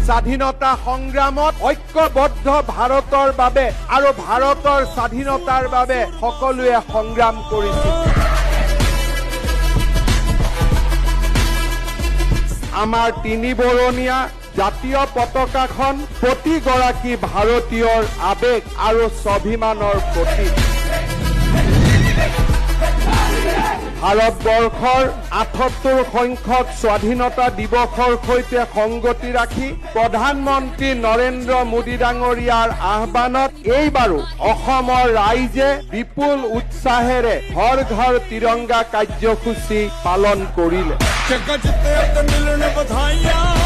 স্বাধীনতা সংগ্ৰামত ঐক্যবদ্ধ ভাৰতৰ বাবে আৰু ভাৰতৰ স্বাধীনতাৰ বাবে সকলোৱে সংগ্ৰাম কৰিছিল। আমাৰ তিনিবৰণীয়া জাতীয় পতাকাখন প্ৰতিগৰাকী ভাৰতীয়ৰ আবেগ আৰু স্বাভিমানৰ প্ৰতীক। ভাৰতবৰ্ষৰ ৭৮ সংখ্যক স্বাধীনতা দিৱসৰ সৈতে সংগতি ৰাখি প্ৰধানমন্ত্ৰী নৰেন্দ্ৰ মোদী ডাঙৰীয়াৰ আহ্বানত এইবাৰো অসমৰ ৰাইজে বিপুল উৎসাহেৰে হৰ ঘৰ তিৰংগা কাৰ্যসূচী পালন কৰিলে। मिलन बधाइयां